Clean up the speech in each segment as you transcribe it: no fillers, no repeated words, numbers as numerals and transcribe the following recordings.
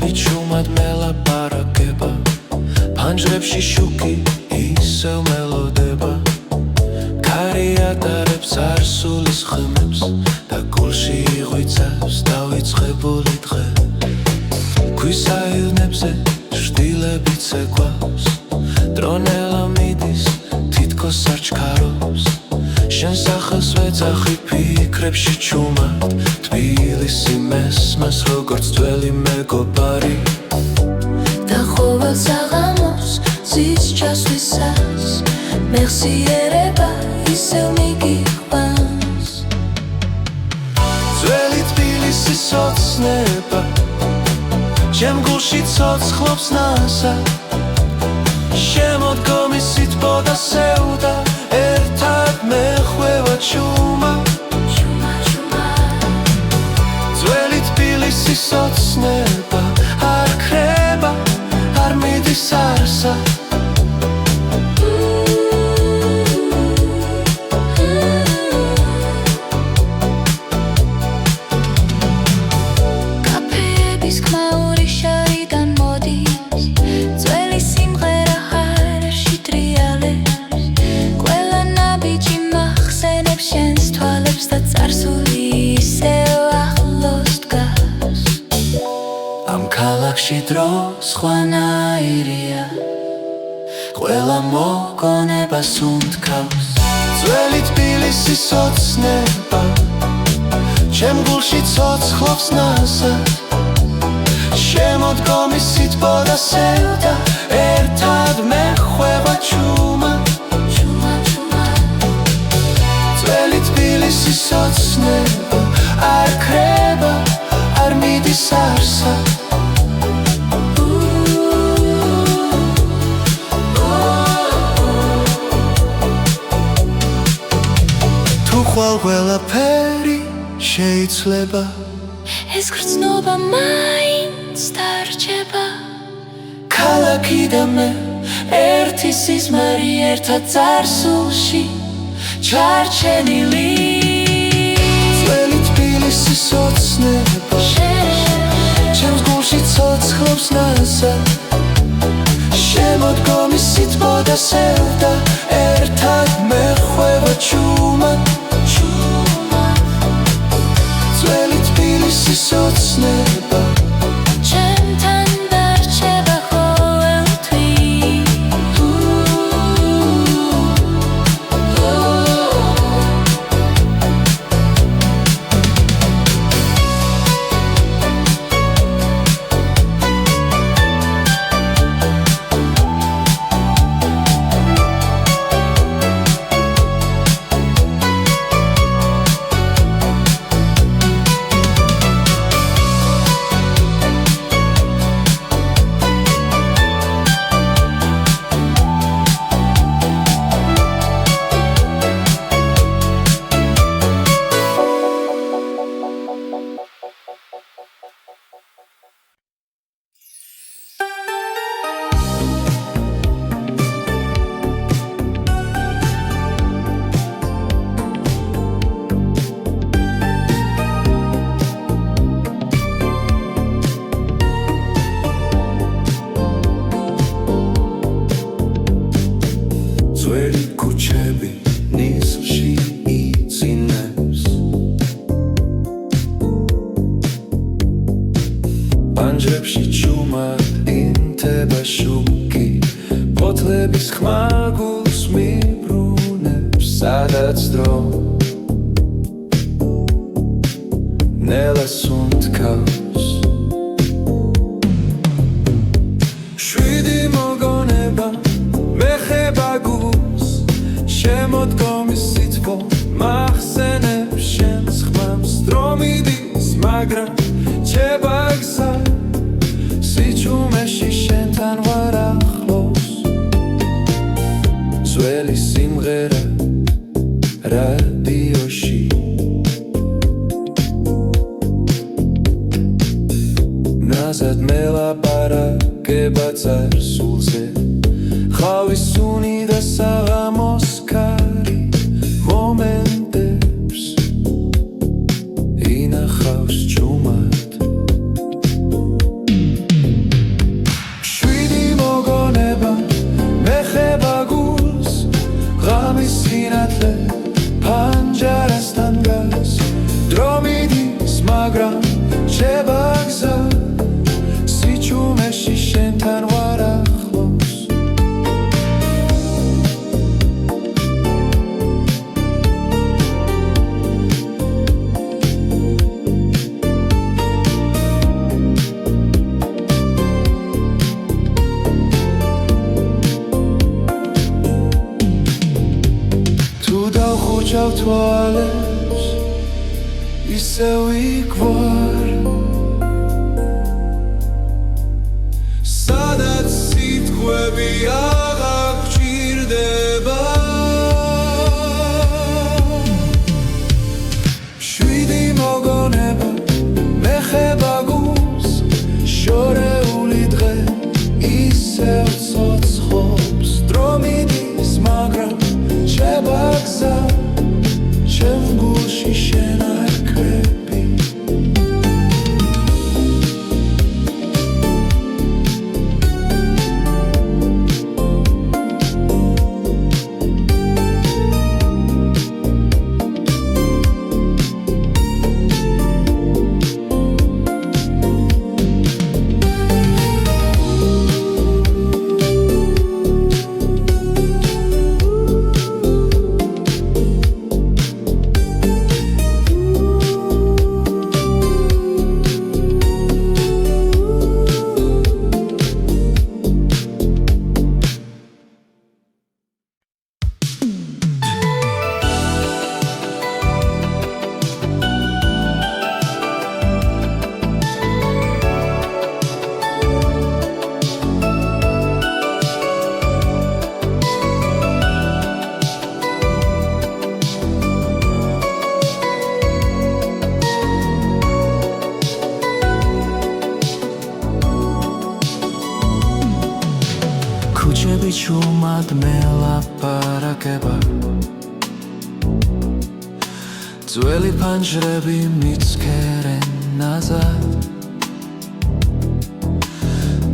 ხალხები ჩუმად მელაპარაკება, ფანჯრებში შუქი ისევ მელოდება, ქარი ატარებს არსულის ხმებს და გულში იღვიცავს დავიწყებული დღე. ქვის აირნებზე შტილები ცეკვავს, დრონელა მიდის თითქოს არ ჩქარობს, შენ სახელს ვეძახი ფიქრებში ჩუმად, თბილისი მესმას როგორც ძველი მეგობარი. და ყოველ საღამოს ზის ჩასვლისას მეხსიერება ისევ მიგიყვანს. ძველი თბილისის ოცნება ჩემ გულში ცოცხლობს ნასა, შემოდგომის სითბო და სევდა ერთად მეხვევა ჩუმა. ძველი თბილისის ოცნება არ ქრება, არ მიდის არსა. კაფეების ხმაური შარიდან მოდის, ძველი სიმღერა ჰარაში ტრიალებს, ყველა ნაბიჯი მახსენებს შენს თვალებს და წარსული ისევ ახლოს დგას. ამ ქალაქში დრო სხვანაირია, ყველა მოგონებას უნთქავს. ძველი თბილისის ოცნება ჩემ გულში ცოცხლობს ნასად, შემოდგომის სითბო და სევდა ერთად მეხვევა ჩუმა. ძველი თბილისის ოცნება არ ქრება, არ მიდის არსა. თუ ხვალ ყველაფერი შეიძლება, ეს გრძნობა მაინც დარჩება. ქალაქი და მე ერთი სიზმარი ერთად წარსულში ჩარჩენილი. ძველი თბილისის ოცნება ჩემს გულში ცოცხლობს ნასა, შემოდგომის სითბო და სევდა ერთად მეხვევა ჩუმა. ძველი თბილისის ოცნება ჩემთან დარჩება ყოველთვის. ძველი ქუჩები ნისლში იწინებს, პანჯრებში ჩუმად ინთება შუქი, ფოთლების ხმა გულს მიბრუნებს, სადაც დრო ნელას უნთქავს. შვიდი მოგონება მეხება გულს, შემოდგომის სითბო მახსენებს შენს ხმამს. დრო მიდის მაგრამ რჩება გზა, სიჩუმეში შენთან ვარ ახლოს. ძველი სიმღერა რადიოში, ნაზად მელაპარაკება წარსულზე, ხავის სუნი და საღამოს ქარი მომენტებს ინახავს ჩუმად. ჩავთვალებს ისევ იქ ვარ სადაც სიტყვები აღარ გჭირდება შვიდი მოგონება მეხება გულს შორეული დღე ისევ ცოცხობს დრო მიდის მაგრამ რჩება გზა ჩემ გულში შენ არ კრები ქუჩები ჩუმად მელაპარაკება ძველი ფანჯრები მიცქერენ ნაზად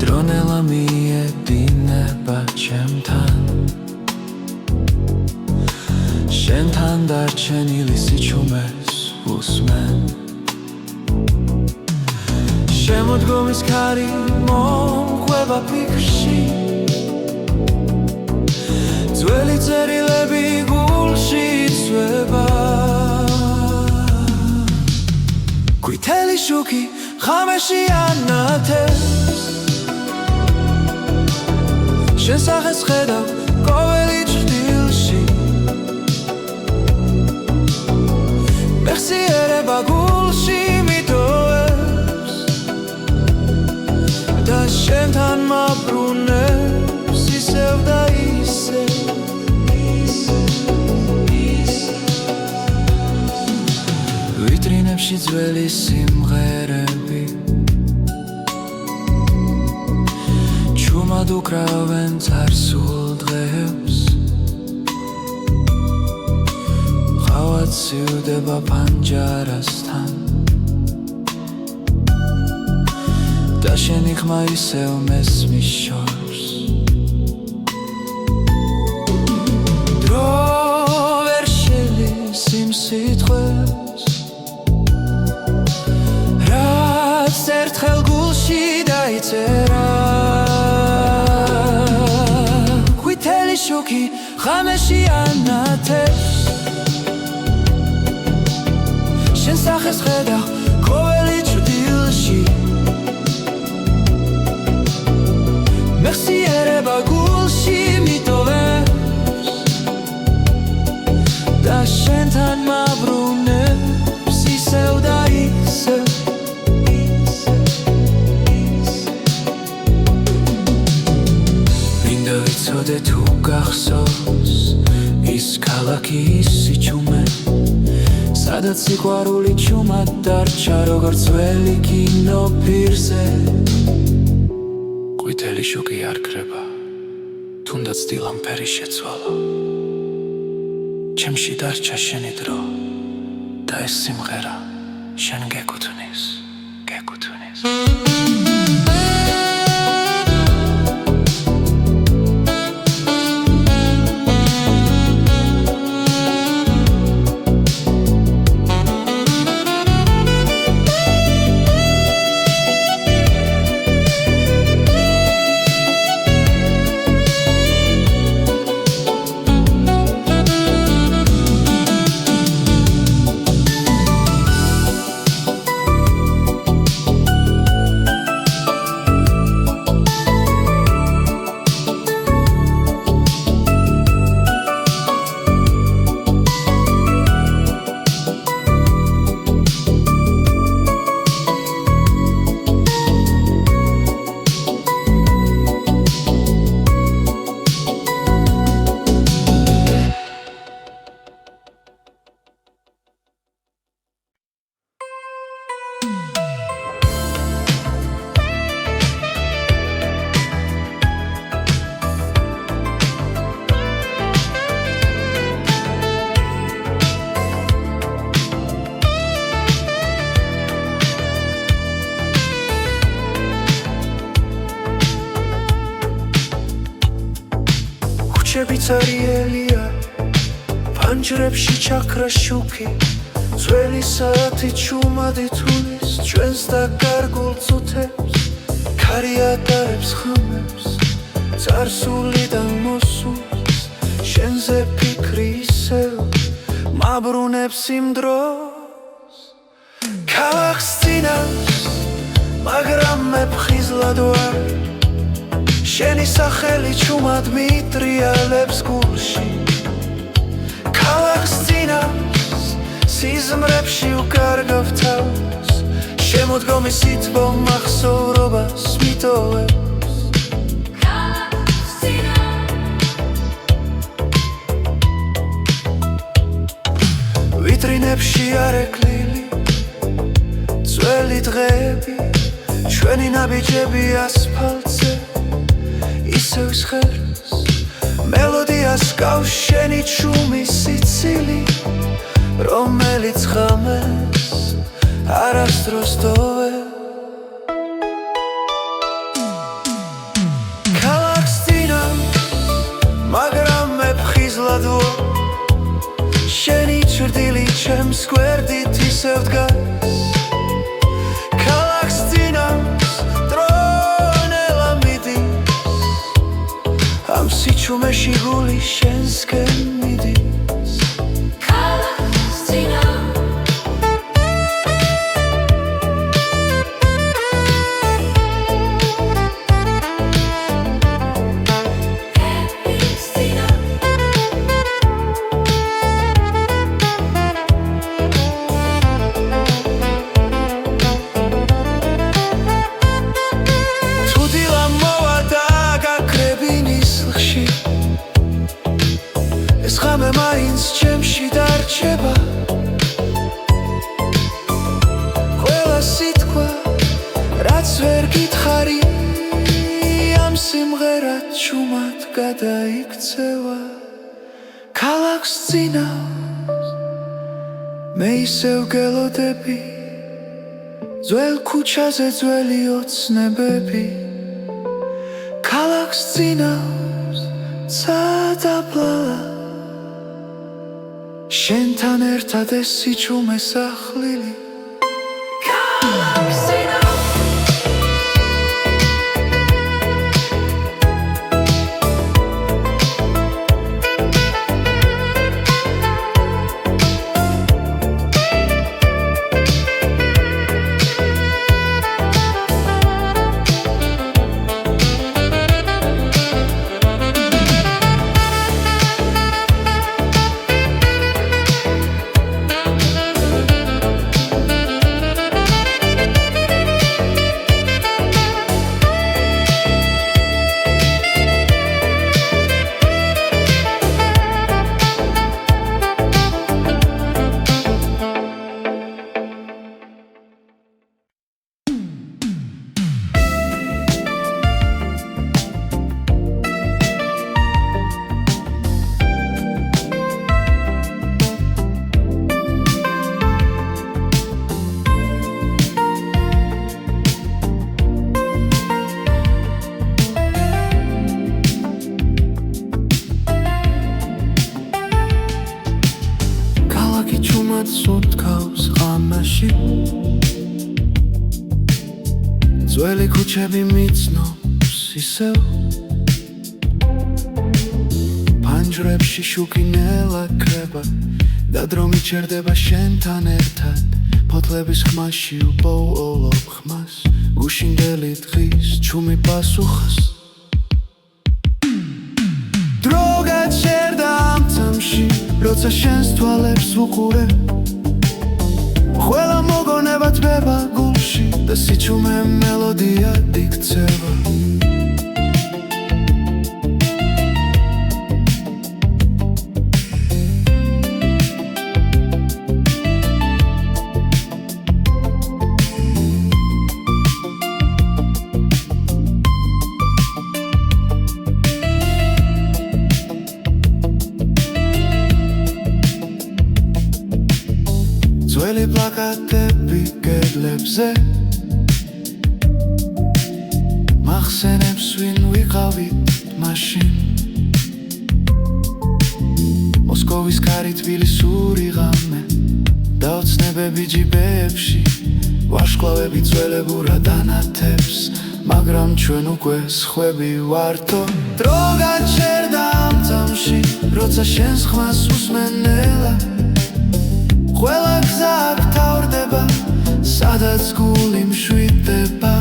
დრონელა მიედინება ჩემთან შენთან დარჩენილი სიჩუმეს უსმენ შემოდგომის ქარი მომყვება ფიქრში ძველი წერილები გულში იცვება ყვითელი შუქი ღამეში ანათებს შენ სახეს ხედავ ყოველი ჭრილში მეხსიერება გულში მიტოვებს და შენთან მაბრუნებს ისევ და ისევ ვიტრინებში ძველი სიმღერები ჩუმად უკრავენ წარსულ დღეებს ყავაც სივდება პანჯარასთან და შენი ხმა ისევ მესმის შორს დრო ვერ შელის იმ სიტყვებს რაც ერთხელ გულში დაიწერა ყვითელი შუქი ღამეში ანათებს შენ სახეს ხედავ ყოველი ჭრილში მეხსიერება გულში მიტოვებს და შენთან მაბრუნებს ისევ და ისევ მინდა ვიცოდე თუ გახსოვს ის ქალაქი ის სიჩუმე სადაც სიყვარული ჩუმად დარჩა როგორც ძველი კინო პირზე ყვითელი შუქი არ კრება თუნდაც დილამფერი შეცვალა ჩემში დარჩა შენი დრო და ეს სიმღერა შენ გეკუთვნის ცარიელია ფანჯრებში ჩაქრა შუქი ძველი საათი ჩუმადი თulis ჩვენს და გარგულ წუთებს ქარი ატარებს ხმებს წარსულიდან მოსულს შენზე ფიქრი ისევ მაბრუნებს იმ დროს ქალაქს წინავს მაგრამ მე ფხიზლად ვარ შენი სახელი ჩუმად მიტრიალებს გულში ქალაქს წინავს სიზმრებში უკარგავ თავს შემოდგომი სითბო მახსოვრობას მიტოვებს ქალაქს წინავს ვიტრინებში არეკლილი ძველი დღეები ჩვენი ნაბიჯები ასფალტზე ისევ სხერს მელოდიას გავს შენი ჩუმი სიცილი რომელიც ღამეს არასდროს დოვებ ქალაქს წინავს მაგრამ მე ფხიზლად ვარ შენი ჭრდილი ჩემს გვერდით ისევ დგას ქალაქს წინავს დრონელა მიდის ამ სიჩუმეში გული შენსკენ მიდის ქალაქს წინავს ეს ღამე მაინც ჩემში დარჩება ყველა სიტყვა რაც ვერ გითხარი ამ სიმღერად ჩუმად გადაიქცევა ქალაქს წინავს მე ისევ გელოდები ძველ ქუჩაზე ძველი ოცნებები ქალაქს წინავს სადაბლალა შენთან ერთად ეს სიჩუმე სახლილი ქალაქს წინავს სუნთქავს ღამაში ძველი ქუჩები მიცნობს ისევ ფანჯრებში შუქი ნელაქრება და დრო მიჩერდება შენთან ერთად ფოთლების ხმაში უპოულობ ხმას გუშინდელი დღის ჩუმი პასუხს დრო გაჩერდა ამ წამში როცა შენს თვალებს ვუყურებ ყველა მოგონება თბება გულში და სიჩუმე მელოდია იქცევა ძველი პლაკატები კედლებზე მახსენებს ვინ ვიყავით მაშინ მოსკოვის ქარი თბილისური ღამე და ოცნებები ჯიბებში ვარშკლავები ძველებურად ანათებს მაგრამ ჩვენ უკვე სხვები ვართო დრო გაჩერდა ამ წამში როცა შენს ხმას უსმენელა ყველა გზა აქ თავრდება სადაც გული მშვიდდება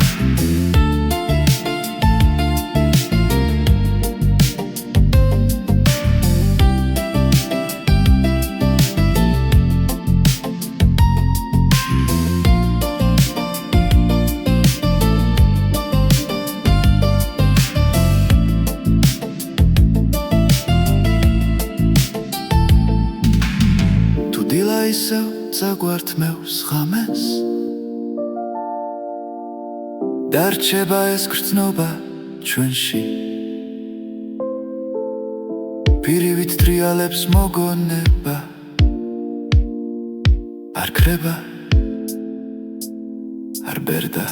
ისევ წაგვართმევს ღამეს დარჩება ეს გრძნობა ჩვენში პირივით ტრიალებს მოგონება არ ქრება არ ბერდა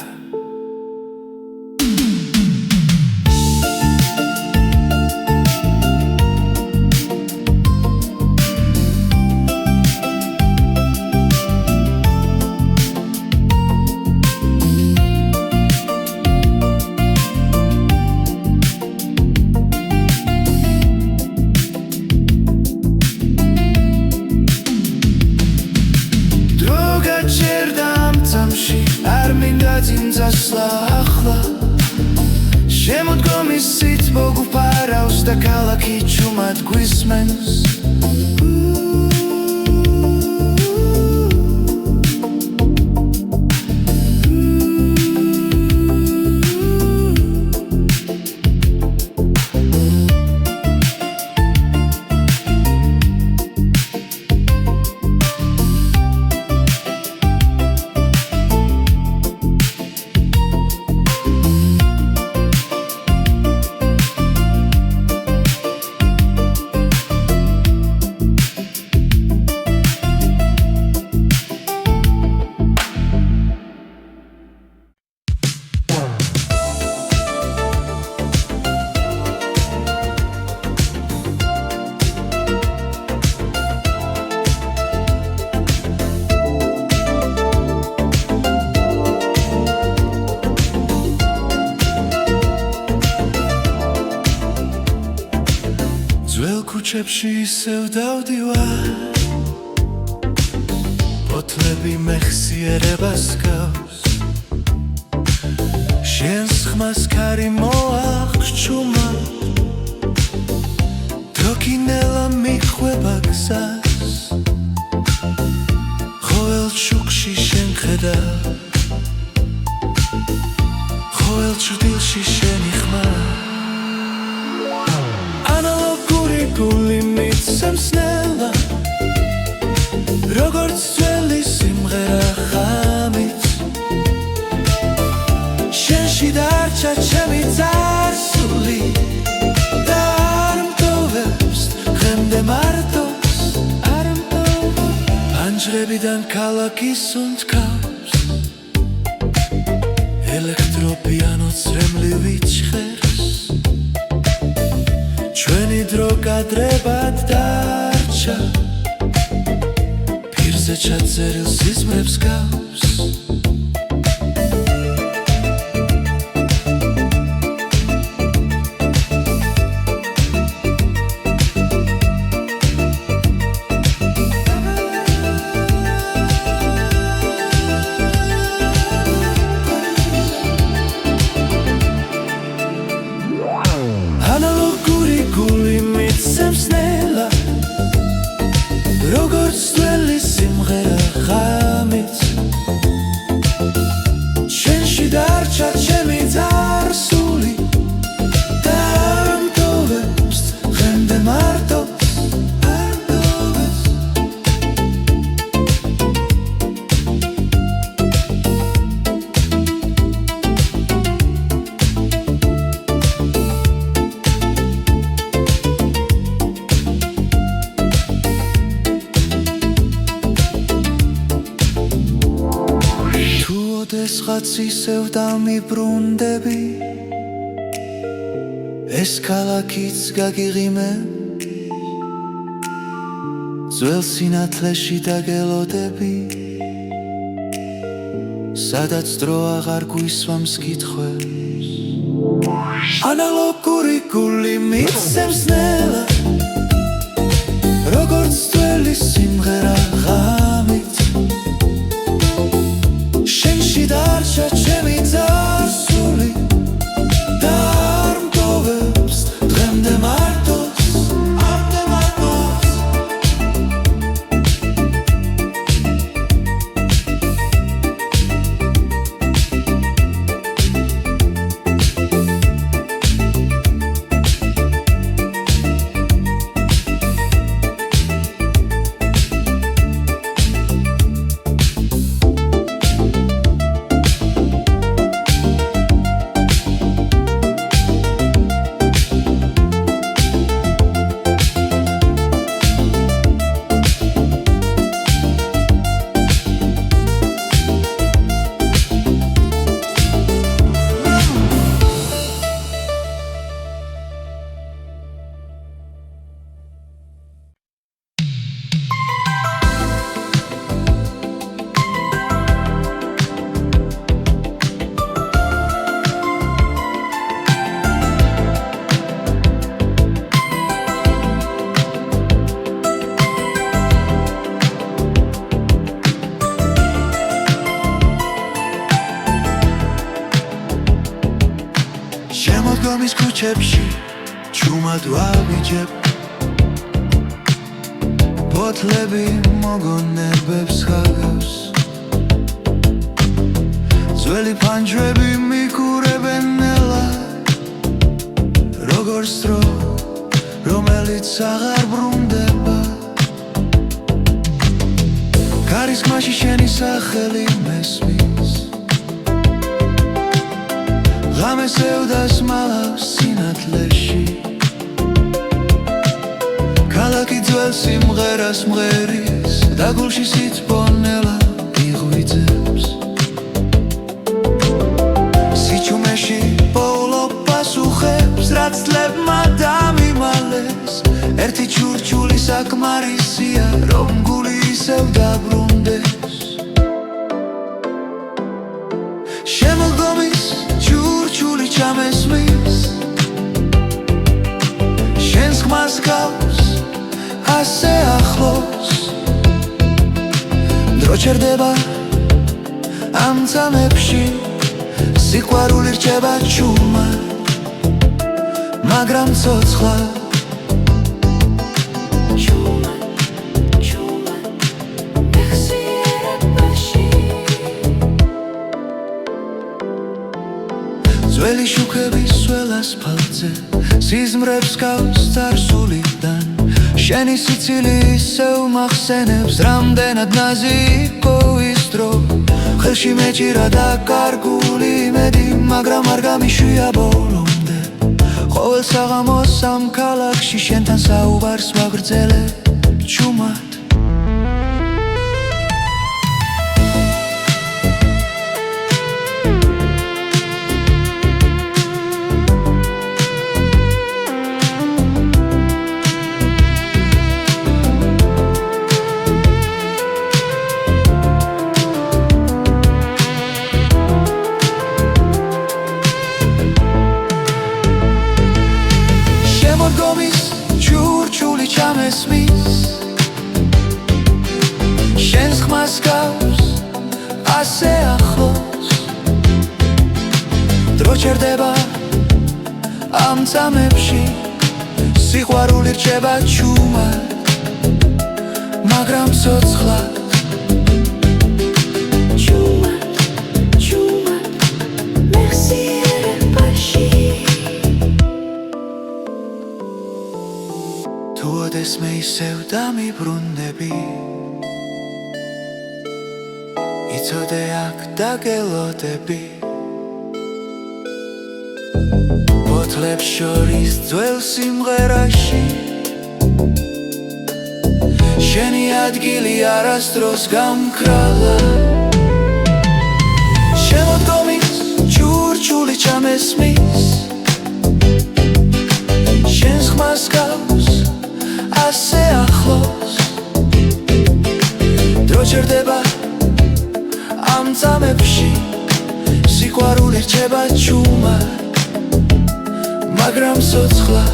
არ მინდა წინწასვლა ახლა შემოდგომის სით მოგუფარავს და ქალაქი ჩუმად გვისმენს ქუჩებში ისევ დავდივარ ფოთლები მეხსიერებას გავს შენს ხმას ქარი მოახჩუმა დროკინელა მიხვება გზას ყოველ შუქში შენ ხედა ყოველ ჭრილში შენი ხმა გული მიცემს ნელა როგორც ძველი სიმღერა ხამით შენში დარჩა ჩემი წარსული და არ მტოვებს დღემდე მარტოს არ მტოვებს პანჯრებიდან ქალაქის უნთქავს ელექტროპიანო წრემლივი ჭხერს ჩვენი დრო გადრებად დარჩა პირზე ჩაწერილ სიზმრებს გავს როგორც ძველი სიმღერა ხამით შენში დარჩა ჩემი წარსული და არ მტოვებს დღემდე მარტოს არ მტოვებს ოდესღაც ისევ დამიბრუნდები ეს ქალაქიც გაგიღიმე ძველ სინათლეში დაგელოდები სადაც დრო აღარ გვისვამს კითხვებს ანალოგური გული მიცემს ნელა როგორც ძველი სიმღერა ღამით შენში დარჩა ჩემი წარსული და არ მტოვებს დღემდე მარტოს შემოდგომის ქუჩებში ჩუმად ვაბიჯებ ბოთლები მოგონებებს ხაგავს ძველი ფანჯრები მიკურებენ ნელა როგორც დრო რომელიც აღარ ბრუნდება კარისმაში შენი სახელი მესმის ღამეს ევდას მალავს სინათლეში ქალაქი ძველ სიმღერას მღერის და გულში სითბონელა იღვიძებს სიჩუმეში პოულო პასუხებს რაც წლებმა დამიმალეს ერთი ჩურჩული საკმარისია რომ გული ისევ დაბრუნდეს შემოდგომის ჩურჩული ჩამესმის შენს ხმას გავს ასე ახლოს დრო ჩერდება ამ წამებში სიყვარული რჩება ჩუმად მაგრამ ცოცხლად ძველი შუქების სველ ასფალტზე სიზმრებს გავს წარსულიდან შენი სიცილი ისევ მახსენებს რამდენად ნაზი იყო ის დრო ხელში მეჭირა და კარგული იმედი მაგრამ არ გამიშვია ბოლომდე ყოველ საღამოს ამ ქალაქში შენთან საუბარს ვაგრძელებ ჩუმად ჩურჩული ჩამესმის შენს ხმას გავს ასე ახლოს დრო ჩერდება ამ წამებში სიყვარული რჩება ჩუმად მაგრამ ცოცხლად თუოდეს მე ისევ დამიბრუნდები იცოდე აქ დაგელოდები ბოთლებს შორის ძველ სიმღერაში შენი ადგილი არასდროს გამქრალა შემოდგომის ჩურჩული ჩამესმის შენს ხმას გავს ასე ახლოს წამებში სიყვარული რჩება ჩუმად, მაგრამ ცოცხლად.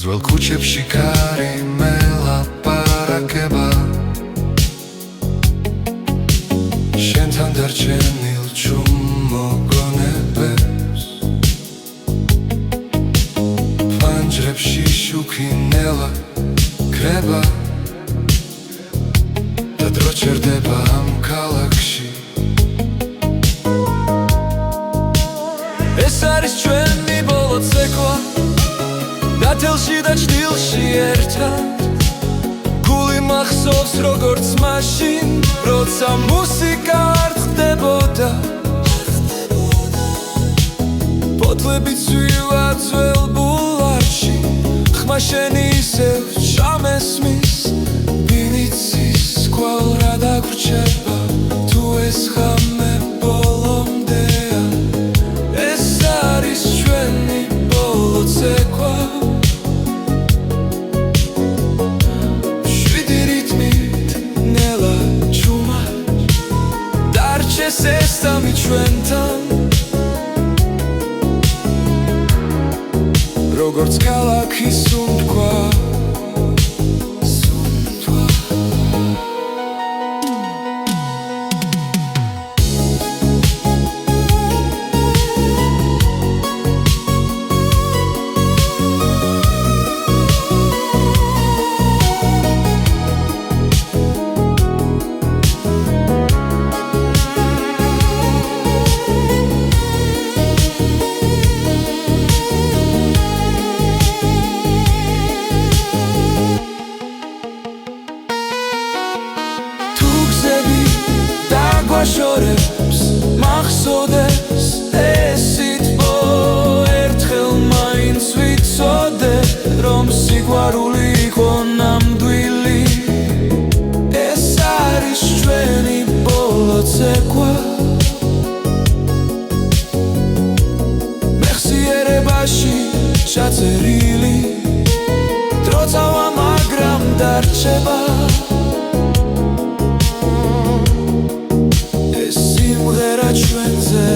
ძველ ქუჩებში კარი მელაპარაკება, შენთან დარჩენილ ჩუმ მოგონებებს, ფანჯრებში შუქი ნელა კრება და დრო ჩერდება ამ ქალაქში. ეს არის ჩვენი ბოლო ცეკვა, დათელში და ჭდილში ერთად, გული მახსოვს როგორც მაშინ, როცა მუსიკა არ ხდებოდა, ფოთლები ცვივა ძველ ბულვარში, ხმა შენი ისევ ჩამესმის, ბინიცის კვალ რა დაგვრჩება, თუ ეს ხამე ბოლომდეა. ეს არის ჩვენი ბოლო ცეკვა, ესწამი ჩვენთან, როგორც ქალაქის სუნთქვა. შორებს მახსოვდეს ეს სიტყვა, ერთხელ მაინც ვიცოდე, რომ სიყვარული იყო ნამდვილი. ეს არის ჩვენი ბოლო ცეკვა, მეხსიერებაში ჩაწერილი, დრო წავა მაგრამ დარჩება. ჩვენზე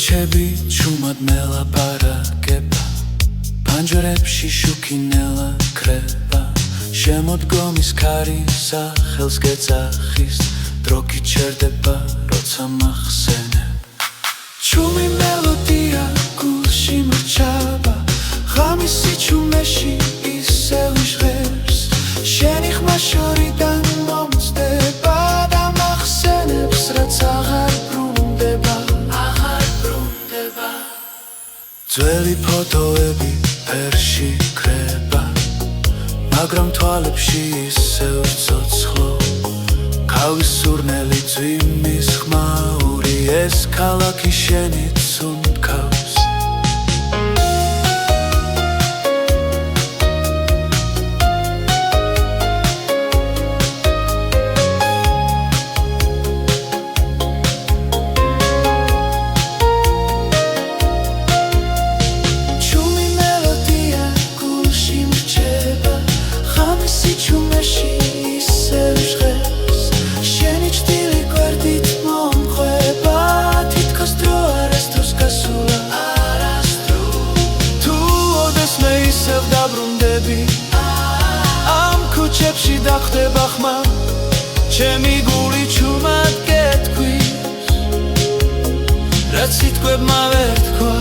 ქუჩები ჩუმად მელაპარაკება ფანჯრებში შუქინელა ქრება შემოდგომის ქარი სახელს გეძახის დრო გიჩერდება როცა მახსენებ ჩუმი მელოდია გულში მრჩება ღამისი ჩუმეში ისევ ჟღერს შენი ხმა შორიდან მომწდება და მახსენებს რაც აღარ ბრუნდება ძველი ფოტოები ფერში ქრება მაგრამ თვალებში ისევ ცოცხლო ქავის სურნელი ძვიმის ხმაური ეს ქალაქი შენით უნდქავს ამ ქუჩებში დახტება ხმა ჩემი გული ჩუმად გეთქვის რაც სიტყვებმა ვერ თქვა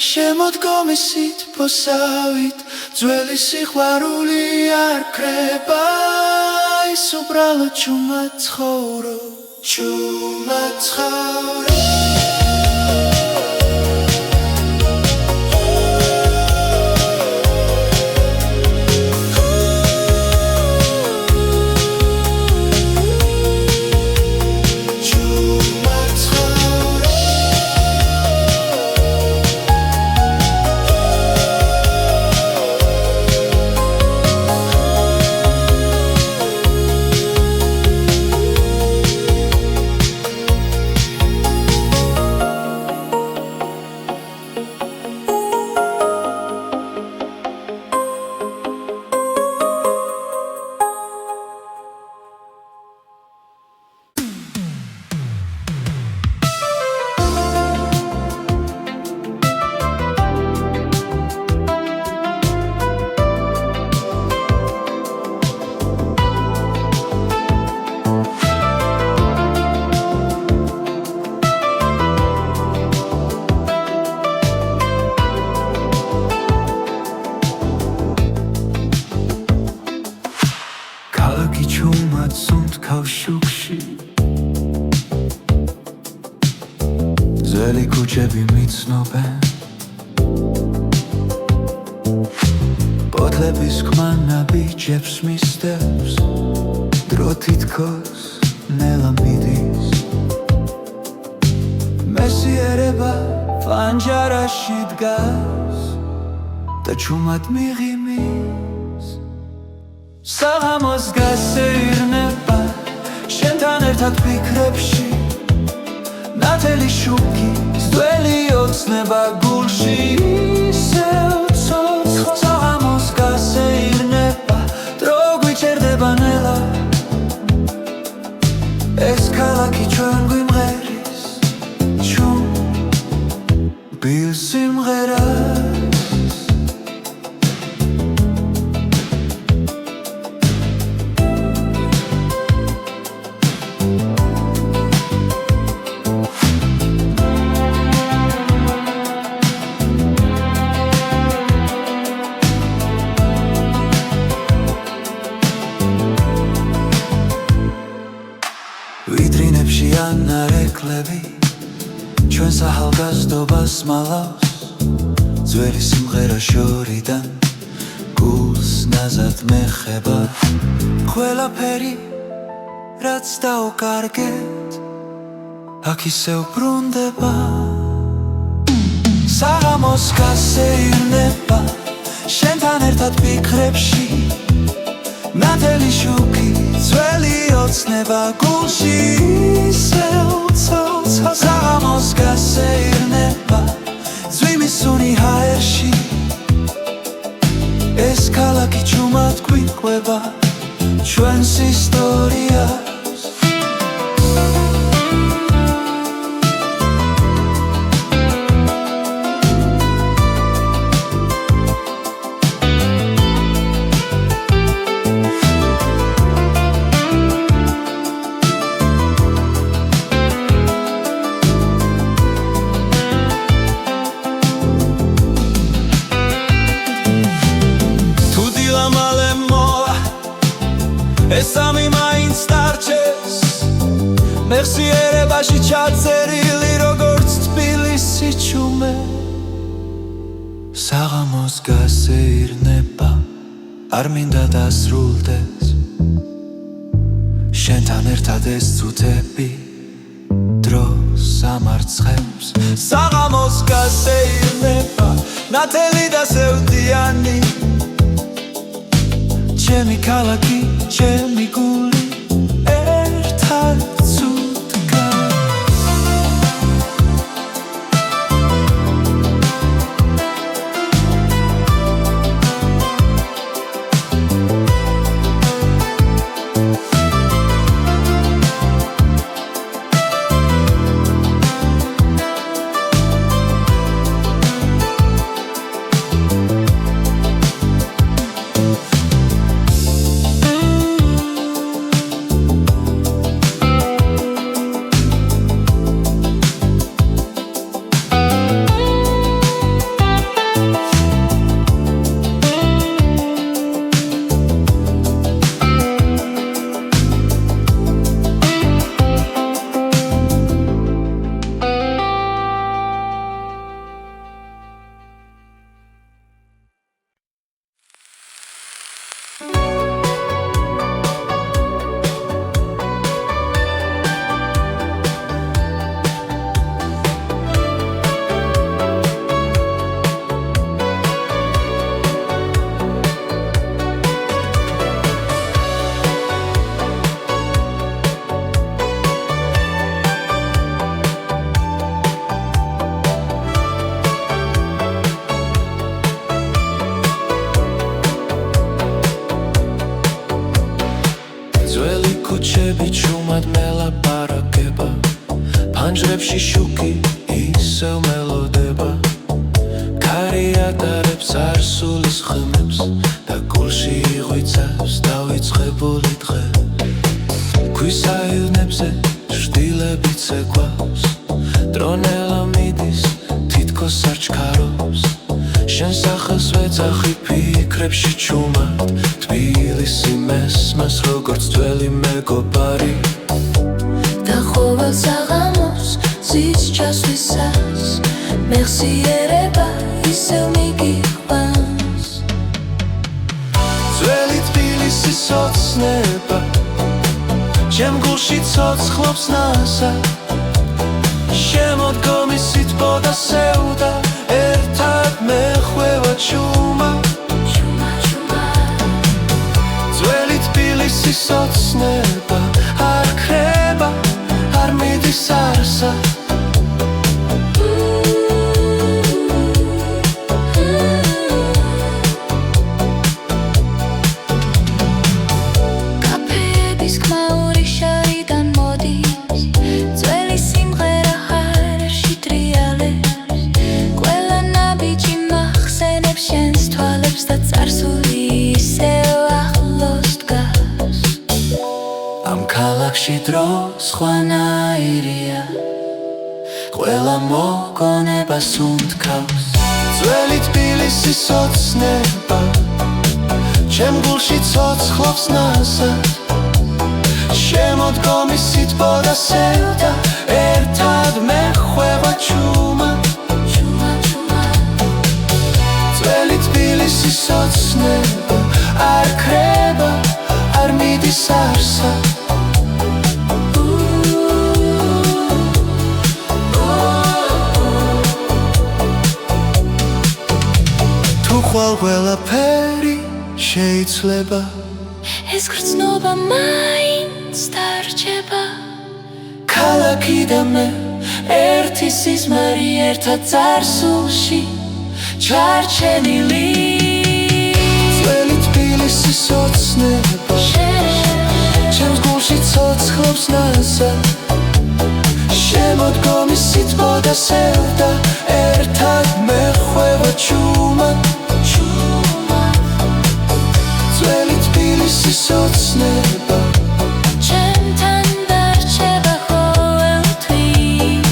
შემოდგომის სითბოსავით ძველი სიყვარული არ ქრება ის უბრალოდ ჩუმად ცხოვრობ ჩუმად ცხოვრობ ძველი ქუჩები მიცნობენ პოთლების ხმა ნაბიჯებს მისდევს დრო თითქოს ნელა მიდის მესიერება ფანჯარაში დგას და ჩუმად მიღიმის საღამოს გასეირნება შენთან ერთად ფიქრებში ნათელი შუქი ძველი ოცნება გულში ისევ ცოცხლ საღამოს გასეირნება დრო გვიჩერდება ნელა ეს ქალაქი ჩვენ გვიმღერის ჩუმბილ სიმღერას ვიტრინებში ანარეკლები ჩვენს ახალგაზრდობას მალავს ძველი სიმღერა შორიდან გულს ნაზად მეხება ყველაფერი რაც დაუკარგეთ აქ ისევ ბრუნდება საღამოს გასეირნება შენთან ერთად ფიქრებში ნათელი შუქი ძველი ოცნება გულში ისევ ცოცხალ საღამოს გასეირნება ძვიმის სუნი ჰაერში ეს ქალაქი ჩუმად გვიყვება ჩვენს ისტორიას ეს ამი მაინც დარჩეს მეხსიერებაში ჩაწერილი როგორც თბილისი ჩუმე საღამოს გასეირნება არ მინდა დასრულდეს შენთან ერთად ეს წუთები დროს ამარცხებს საღამოს გასეირნება ნათელი და სევდიანი ჩემი ქალაქი, ჩემი გული ერთად ცუდგა ქუჩები ჩუმად მელაპარაკება ფანჯრებში შუქი ისევ მელოდება ქარი ატარებს არსულის ხმებს და გულში იღვიცავს დავიწყებული დღე ქვის აილნებზე შtildeები ცეკვავს დრონელა მიდის თითქოს არ ჩქარობს შენ სახელს ვეძახი ფიქრებში ჩუმად თბილისი მესმას როგორც ძველი მეგობარი და ყოველ საღამოს ზის ჩასვლისას მეხსიერება ისევ მიგიყვანს ძველი თბილისის ოცნება ჩემ გულში ცოცხლობს ნასა შემოდგომის სითბო და სევდა ერთად მეხვევა ჩუმა ძველი თბილისის ოცნება არ ქრება არ მიდის არსა ქალაქში დრო სხვანაირია ყველა მოგონებას უნდქავს ძველი თბილისის ოცნება ჩემ გულში ცოცხლობს ნასად შემოდგომის სითბო და სევდა ერთად მეხვევა ჩუმა ძველი თბილისის ოცნება არ ქრება არ მიდის არსა ყველაფერი შეიძლება ეს გრძნობა მაინც დარჩება ქალაქი და მე ერთი სიზმარი ერთად წარსულში ჩარჩენილი ძველი თბილისის ოცნება ჩემს გულში ცოცხლობს ნაზად შემოდგომის სიტყვა და სევდა ერთად მეხვევა ჩუმად ძველი თბილისის ოცნება ჩემთან დარჩება ყოველთვის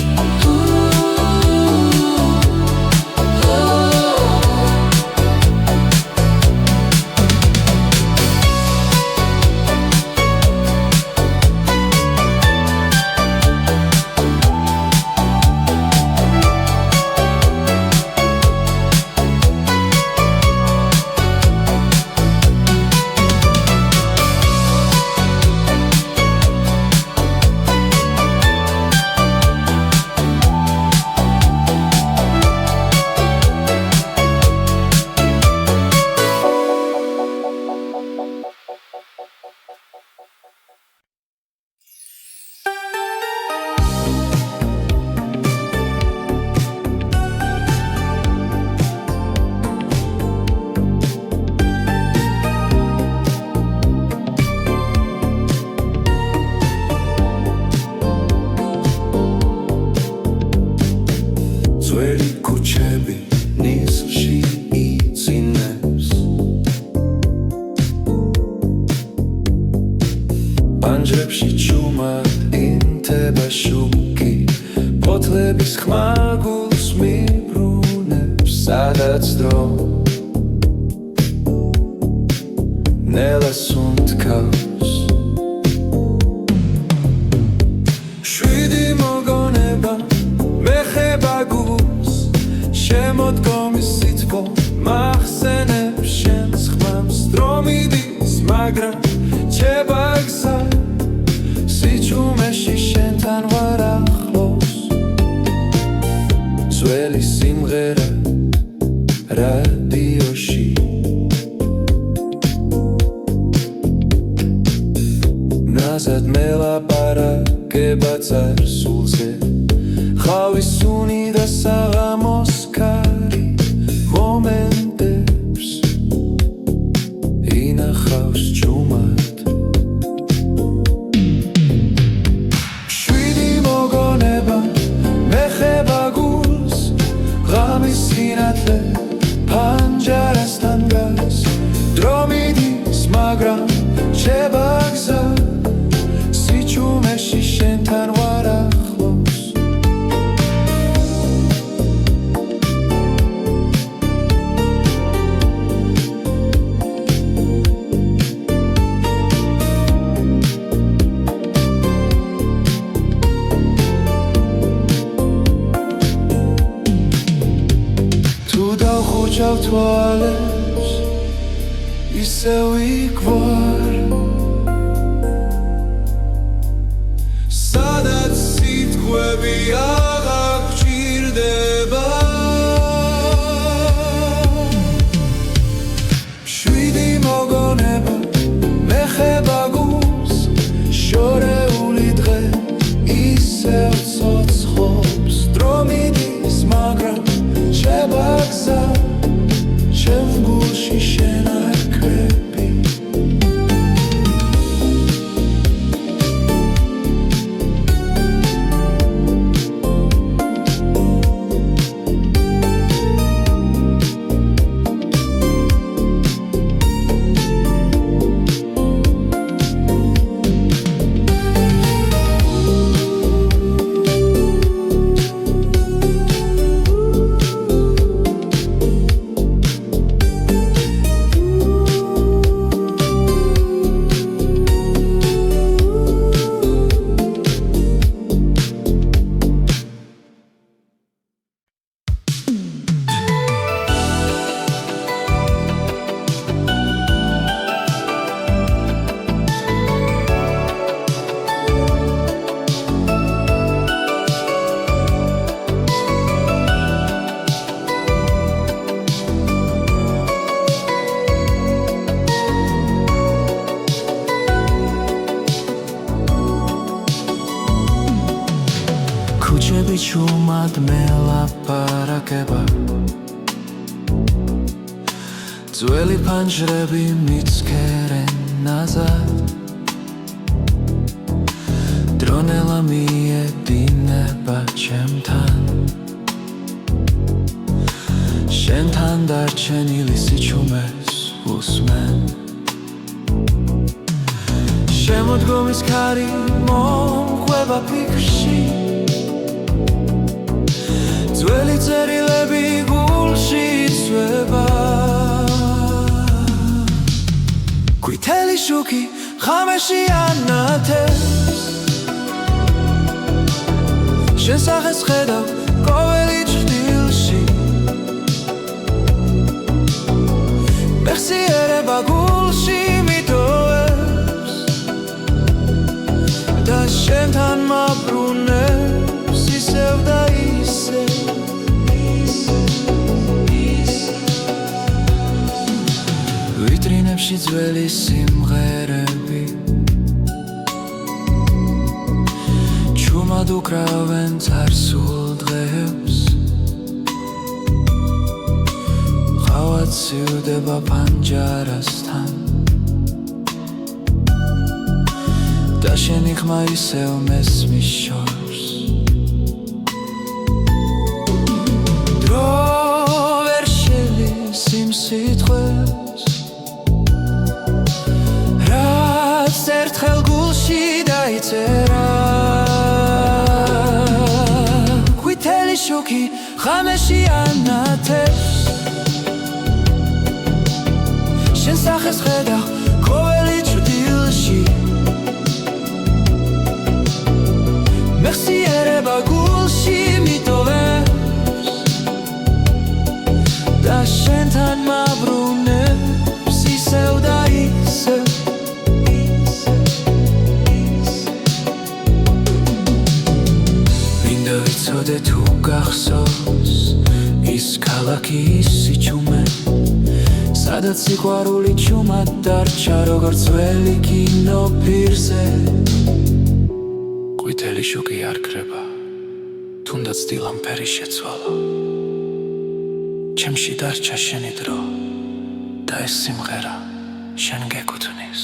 ძველი ქუჩები ნისლში იწინებს პანჯრებში ჩუმად ინთება შუქი ფოთლების ხმა გულს მიბრუნებს სადაც დრო ნელას უნთქავს შვიდი მოგონება მეხება გულს შემოდგომის სიტყვა მახსენებს შენს ხმამს დრო მიდის მაგრამ რჩება გზა სიჩუმეში შენთან ვარ ახლოს ძველი სიმღერა რადიოში ნაზად მელაპარაკება წარსულზე ხავის სუნი და საღამოს ქარი მომენტებს ინახავს ჩუმად შვიდი მოგონება მეხება გულს ღამის სინათლე პანჯარასთან დგას დრო მიდის მაგრამ რჩება გზა სიჩუმეში შენთან ვარ ახლოს თუ დავხუჩავ თვალებს ისევ იქ ვარ სადაც სიტყვები აღარ გჭირდება შვიდი მოგონება მეხება გულს შორეული დღე ისევ ცოცხლობს დრო მიდის მაგრამ რჩება გზა ჩემ გულში შენ არ კრები ხუჩები ჩუმად მელაპარაკება ძველი ფანჯრები მიცქერენ ნაზად დრონელა მიედინება ჩემთან შენთან დარჩენილი სიჩუმეს უსმენ შემოდგომის ქარი მომყვება ფიქრში ძველი წერილები გულში იცვება ყვითელი შუქი ღამეში ანათებს შენ სახეს ხედავ ყოველი ჭრილში მეხსიერება გულში მიტოვებს და შენთან მაბრუნებს ისევ და ისევ ვიტრინებში ძველი სიმღერები ჩუმად უკრავენ წარსულ დღეებს ყავა ცივდება პანჯარასთან და შენი ხმა ისევ მესმის შორს დრო ვერ შელის იმ სიტყვებს რაც ერთხელ გულში დაიწერა ყვითელი შუქი ღამეში ანათებს შენ სახეს ხედავ ყოველი ჭრილში მეხსიერება გულში მიტოვებს და შენთან მაბრუნებს ისევ და ისევ მინდა ვიცოდე თუ გახსოვს ის ქალაქი ის სიჩუმე სადაც სიყვარული ჩუმად დარჩა როგორც ძველი კინო პირზე ყვითელი შუქი არ ქრება თუნდაც დილამფერი შეცვალა ჩემში დარჩა შენი დრო და ეს სიმღერა შენ გეკუთვნის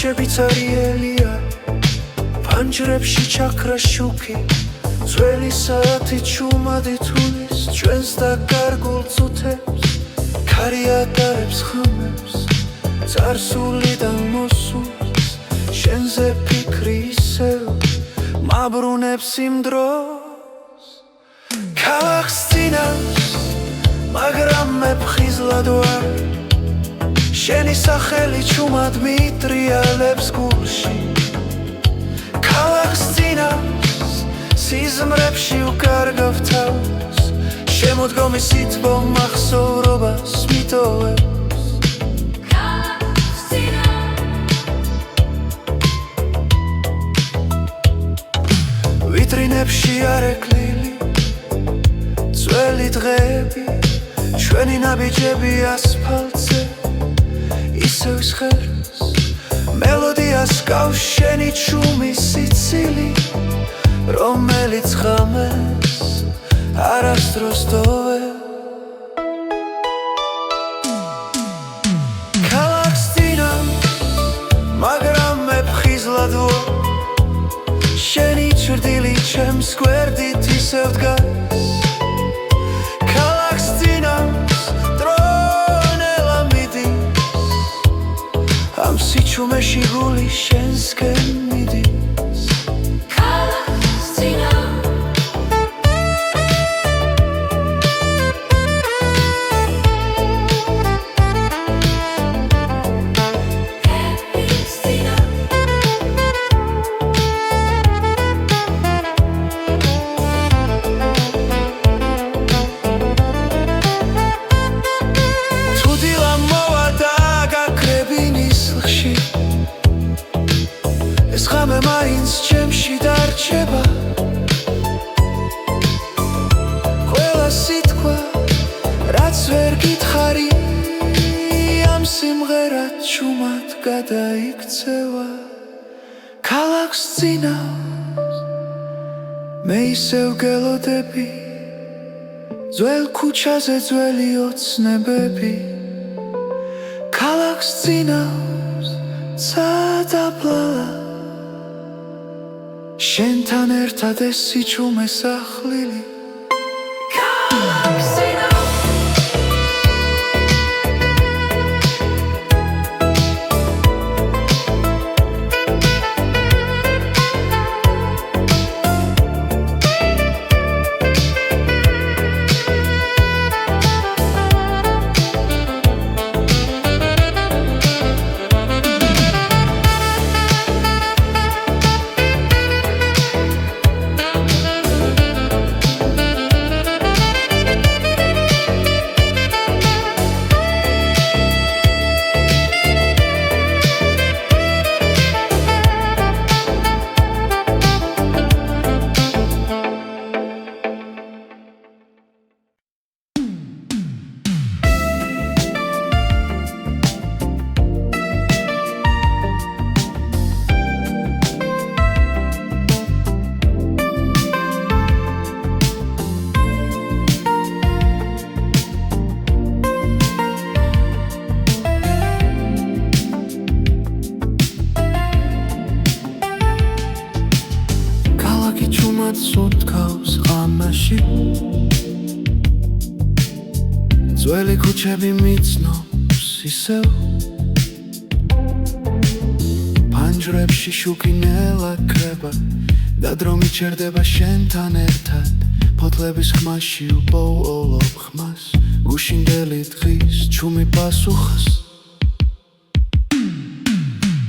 ხუჩები წერიელია ფანჯრებში ჩაქრა შუქი ძველი საათი ჩუმად ითვლის ჩვენს დაკარგულ წუთებს ქარი ატარებს ხმებს წარსულიდან მოსულს შენზე ფიქრი ისევ მაბრუნებს იმ დროს ქალაქს წინავს მაგრამ მე ფხიზლად ვარ შენი სახელი ჩუმად მიტრიალებს გულში ქალაქს წინავს სიზმრებში უკარგავ თავს შემოდგომის სითბო მახსოვრობას მიტოვებს ქალაქს წინავს ვიტრინებში არეკლილი ძველი დღეები ჩვენი ნაბიჯები ასფალტზე ისევ ჟღერს მელოდიას გავს შენი ჩუმის სიცილი, რომელიც ღამეს არასდროს დოვე. ქალაქს წინავს, მაგრამ მე ფხიზლად ვარ, შენი ჩრდილი ჩემს გვერდით ისევ დგას. ქალაქს წინავს, დრონელა მიდის, ამ სიჩუმეში გული შენსკენ მიდის. ქალაქს წინავს, ეს ღამე მაინც ჩემში დარჩება, ყველა სიტყვა რაც ვერ გითხარი ამ სიმღერად ჩუმად გადაიქცევა. ქალაქს წინავს, მე ისევ გელოდები, ძველ ქუჩაზე ძველი ოცნებები. ქალაქს წინავს, სადაბლალა შენთან ერთად ეს სიჩუმე სახლილი. ქალაქს წინავს, სუნთქავს ღამაში, ძველი ქუჩები მიცნობს ისევ, ფანჯრებში შუქი ნელა კრება და დრო მიჩერდება შენთან ერთად. ფოთლების ხმაში უპოულობ ხმას, გუშინდელი დღის ჩუმი პასუხს.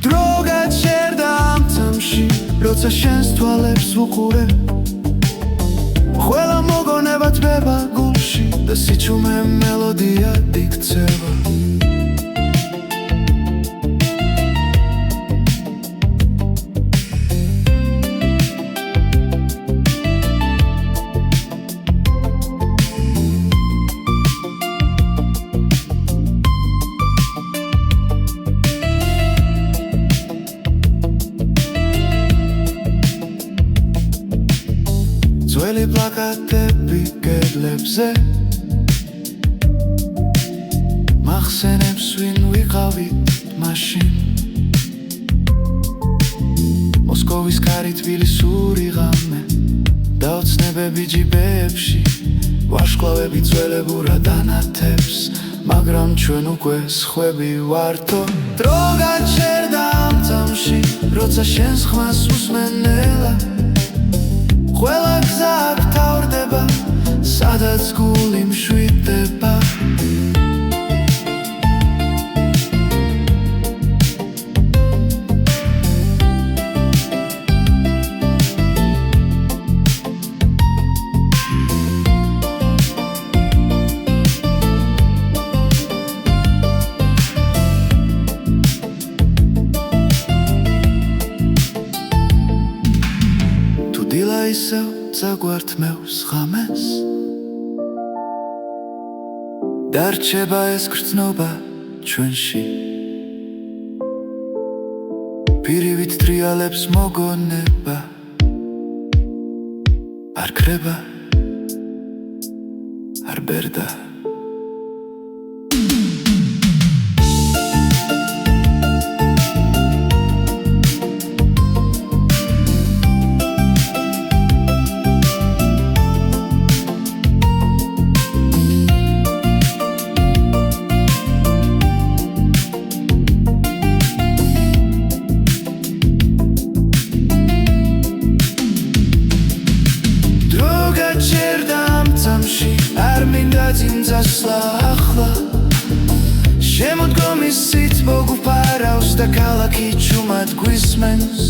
დრო გაჩერდა ამ წამში, როცა შენს თვალებს ვუყურებ, ყველა მოგონება თბება გულში და სიჩუმე მელოდიად იქცევა. ძველი პლაკატები კედლებზე მახსენებს ვინ ვიყავით მაშინ. მოსკოვის კარი თბილისური ღამე და ოცნებები ჯიბეებში, ვარშკლავები ძველებურად ანათებს, მაგრამ ჩვენ უკვე სხვები ვართო. დრო გაჩერდა ამ წამში, როცა შენს ხმას უსმენელა, ყველა გზა აქ თავრდება, სადაც გული მშვიდდება. ისევ წაგვართმევს ღამეს, დარჩება ეს გრძნობა ჩვენში. პირივით ტრიალებს მოგონება არ ქრება არ ბერდა წინძასლა ახლა შემოდგომის სით მოგუფარავს და ქალაქი ჩუმად გვისმენს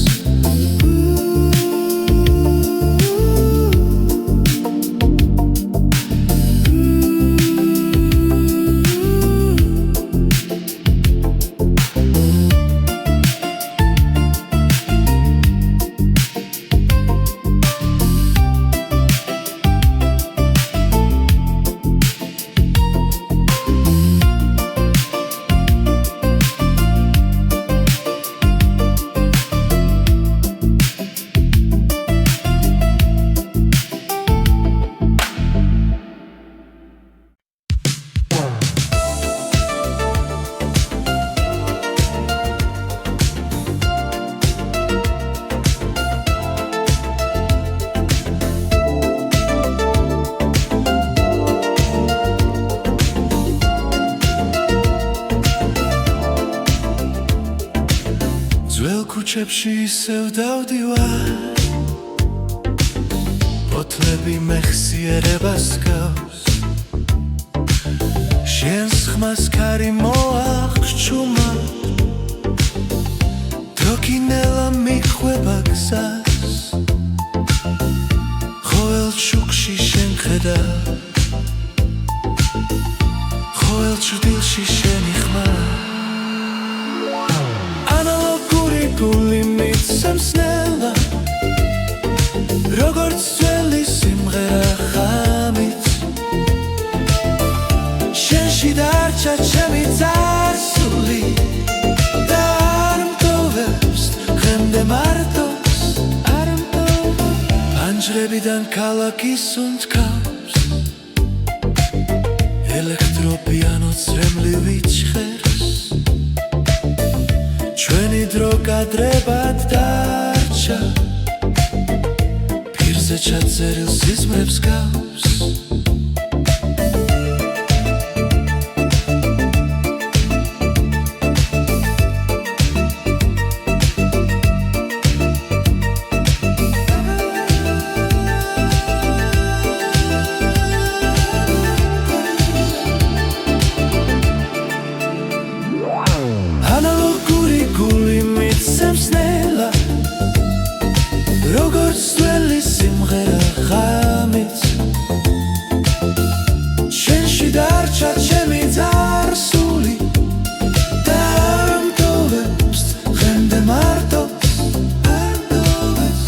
ქუჩებში ისევ დავდივარ ფოთლები მეხსიერებას გავს შენს ხმას ქარი მოახჩუმა დროკინელა მიხვება გზას ყოველ ჩუქში შენ ხედა ყოველ ჭრილში შენი ხმა გული მიცემს ნელა როგორც ძველი სიმღერა ხამით შენში დარჩა ჩემი წარსული და არ მტოვებს დღემდე მარტოს არ მტოვებს პანჯრებიდან ქალაქის უნთქავს ელექტროპიანო წრემლივი ჭხერს ჩვენი დრო კადრებად დარჩა პირზე ჩაწერილ სიზმრებს გავს როგორც ძველი სიმღერა ხამით შენში დარჩა ჩემი წარსული და არ მტოვებს დღემდე მარტოს არ მტოვებს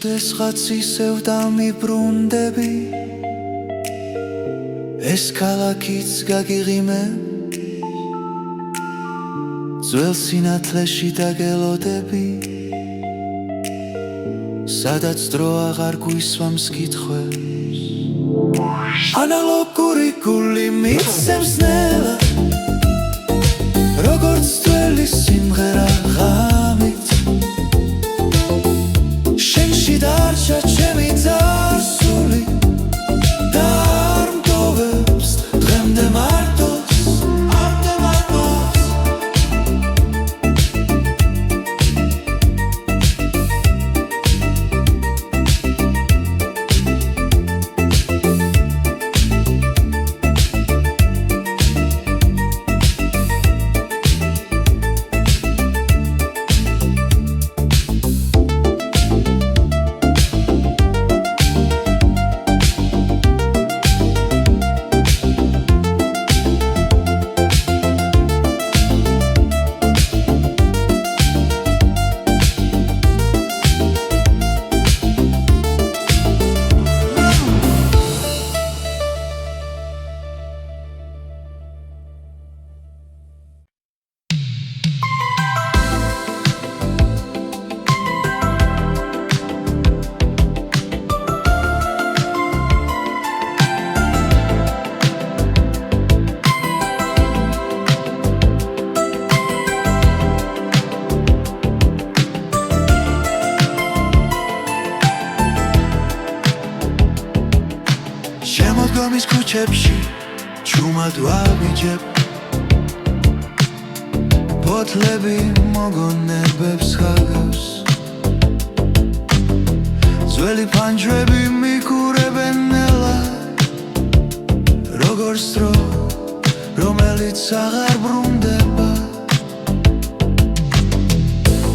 ოდესღაც ისევ დამიბრუნდები ეს ქალაქიც გაგიღიმებ ძველ სინათლეში დაგელოდები სადაც დრო აღარ გვისვამს კითხვებს ანალოგური გული მიცემს ნელა როგორც ძველი სიმღერა ღამით შენში დარჩა ჩემი წარსული და არ მტოვებს დღემდე მარტოს ამდე მარტოს შემოდგომის ქუჩებში ჩუმად ვაბიჯებ ბოთლები მოგონებებს ხაგავს ძველი ფანჯრები მიკურებენ ნელა როგორც დრო რომელიც აღარ ბრუნდება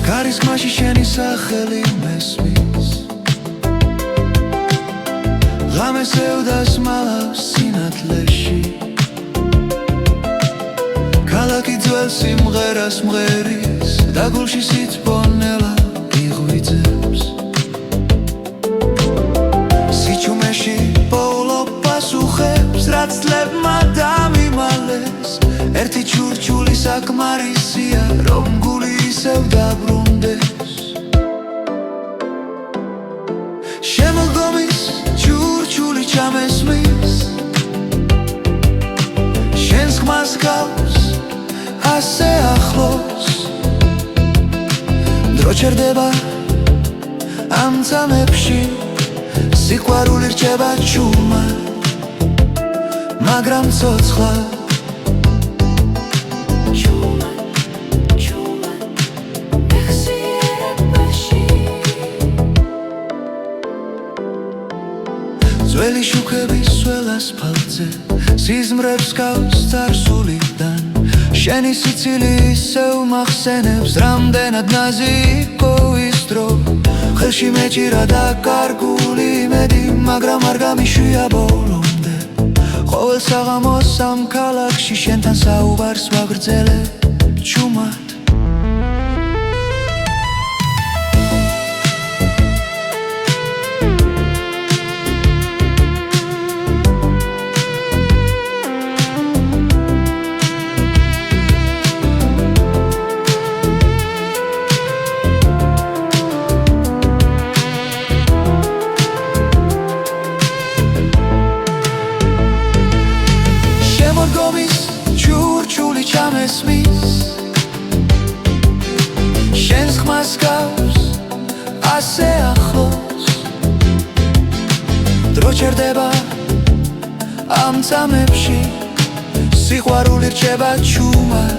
კარისმაში შენი სახელი მესმის ღამეს ევდას მალავს სინათლეში ქალაქი ძველ სიმღერას მღერის და გულში სითბონელა იღვიძებს სიჩუმეში პოულობ პასუხებს რაც წლებმა დამიმალეს ერთი ჩურჩული საკმარისია რომ გული ისევ დაბრუნდეს შემოდგომის ჩურჩული ჩამესმის შენს ხმას გავს ასე ახლოს დრო ჩერდება ამ წამებში სიყვარული რჩება ჩუმად მაგრამ ცოცხლად ძველი შუქების სველ ასფალტზე სიზმრებს გავს წარსულიდან შენი სიცილი ისევ მახსენებს რამდენად ნაზი იყო ის დრო ხელში მეჭირა და კარგული იმედი მაგრამ არ გამიშვია ბოლომდე ყოველ საღამოს ამ ქალაქში შენთან საუბარს ვაგრძელებ ჩუმად ჩურჩული ჩამესმის შენს ხმას გავს ასე ახლოს დრო ჩერდება ამ წამებში სიყვარული რჩება ჩუმად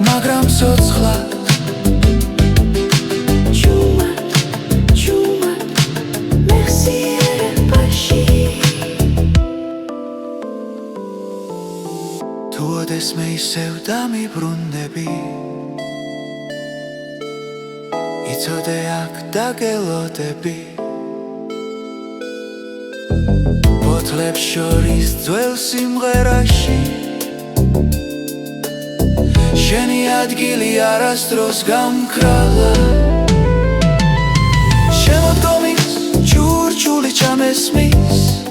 მაგრამ ცოცხლად თუ ოდესმე ისევ დამიბრუნდები იცოდე აქ დაგელოდები ბოთლებს შორის ძველ სიმღერაში შენი ადგილი არასდროს გამქრალა შემოდგომის ჩურჩული ჩამესმის